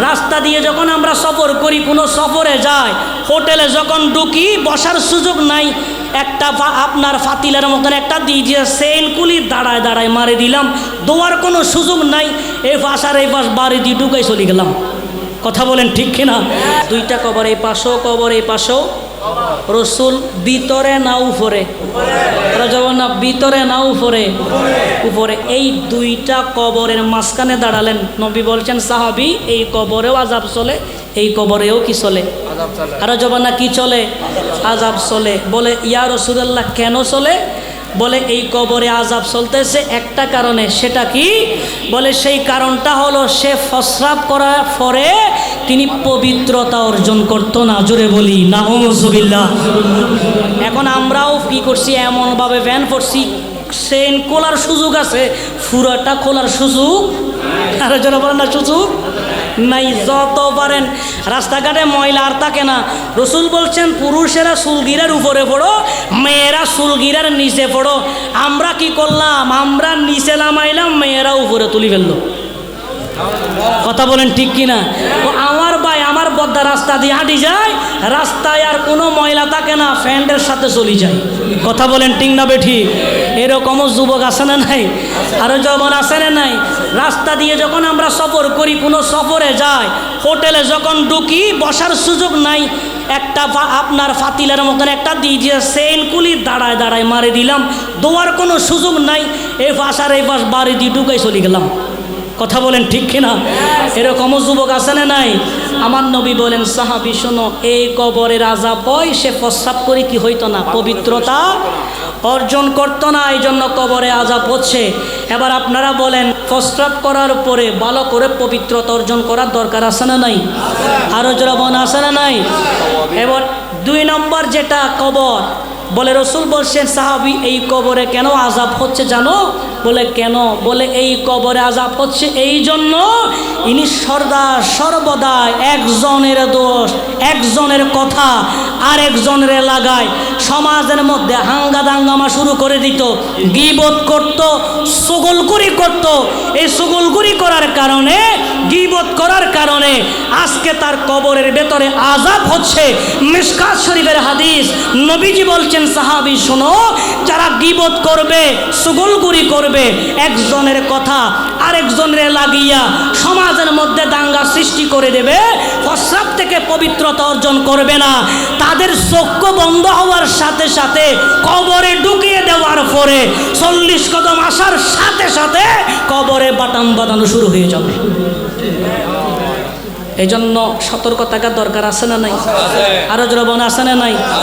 রাস্তা দিয়ে যখন আমরা সফর করি, কোনো সফরে যাই, হোটেলে যখন ঢুকি বসার সুযোগ নাই, একটা আপনার ফাতিলের মতন একটা দিয়ে সেন কুলি দাঁড়ায় দাঁড়ায় মারে দিলাম, দোয়ার কোনো সুযোগ নাই, এই পাশ আর এই পাশ বাড়ি দিয়ে ঢুকাই চলে গেলাম। কথা বলেন ঠিক কিনা? দুইটা কবর এই পাশেও, কবর এই পাশেও। রসুল ভিতরে না উপরে? যাবো না, ভিতরে না উপরে? উপরে। এই দুইটা কবরের মাঝখানে দাঁড়ালেন। নবী বলছেন সাহাবী, এই কবরেও আযাব চলে, এই কবরেও কি চলে? আরো যাবো না, কি চলে? আযাব চলে। বলে ইয়া রাসূলুল্লাহ কেন চলে? বলে এই কবরে আযাব চলতেছে একটা কারণে। সেটা কি? বলে সেই কারণটা হলো সে প্রস্রাব করার পরে তিনি পবিত্রতা অর্জন করতো না। জোরে বলি নাউযুবিল্লাহ। এখন আমরাও কি করছি, এমনভাবে ভ্যান করছি, সেন খোলার সুযোগ আছে, পুরোটা খোলার সুযোগ আর জোরে বলেন না, সুযোগ নাই। যত পারেন রাস্তাঘাটে ময়লা আর থাকে না। রসুল বলছেন পুরুষেরা চুলগিরার উপরে পড়ো, মেয়েরা চুলগিরার নিচে পড়ো। আমরা কি করলাম? আমরা নিচে নামাইলাম, মেয়েরা উপরে তুলি ফেললো। কথা বলেন ঠিক কিনা? তো আমার ভাই আমার বদ্দা রাস্তা দিয়ে হাঁটি যায়, রাস্তায় আর কোনো ময়লা থাকে না, ফ্যান্ডের সাথে চলে যায়। কথা বলেন ঠিক না বেঠি? এরকমও যুবক আছে না নাই? আরো যৌবন আছে না নাই? রাস্তা দিয়ে যখন আমরা সফর করি, কোনো সফরে যাই, হোটেলে যখন ঢুকি বসার সুযোগ নাই, একটা আপনার ফাতিলের মতন একটা দিয়ে সেন কুলি দাঁড়ায় দাঁড়ায় মারে দিলাম, দোয়ার কোনো সুযোগ নাই, এই পাশ আর এই পাশ বাড়ি দিয়ে ঢুকাই চলে গেলাম। কথা বলেন ঠিক কিনা? এরকমও যুবক আছে না নাই? আমার নবী বলেন সাহাবী শোনো, এই কবরের আযাব হয়, সে প্রস্রাব করে কি হইতো না? পবিত্রতা অর্জন করতো না, এই জন্য কবরে আযাব হচ্ছে। এবার আপনারা বলেন, প্রস্রাব করার পরে ভালো করে পবিত্রতা অর্জন করার দরকার আছে না নাই? আরো জোরাবন আছে না নাই? এবার 2 নম্বর যেটা কবর, বলে রসুল বলছেন সাহাবী এই কবরে কেন আযাব হচ্ছে জানো? বলে কেন? বলে এই কবরে আযাব হচ্ছে এই জন্য, ইনি সর্বদা একজনের দোষ, একজনের কথা আরেকজনের লাগায়, সমাজের মধ্যে হাঙ্গা দাঙ্গামা শুরু করে দিত, গীবত করত, চুগলখড়ি করত। এই চুগলখড়ি করার কারণে, গীবত করার কারণে আজকে তার কবরের ভেতরে আযাব হচ্ছে। মিশকাত শরীফের হাদিস, নবীজি বলছেন সাহাবী শোনো, যারা গীবত করবে, চুগলখড়ি করবে, একজনের কথা আরেকজনের লাগিয়া সমাজের মধ্যে দাঙ্গা সৃষ্টি করে দেবে, প্রস্রাব থেকে পবিত্রতা অর্জন করবে না, তাদের চক্ষু বন্ধ হওয়ার সাথে সাথে কবরে ঢুকিয়ে দেওয়ার পরে 40 কদম আসার সাথে সাথে কবরে বাটাম বাঁধানো শুরু হয়ে যাবে। এই জন্য সতর্ক থাকার দরকার আছে না নাই? আরো জোরে আছে না নাই?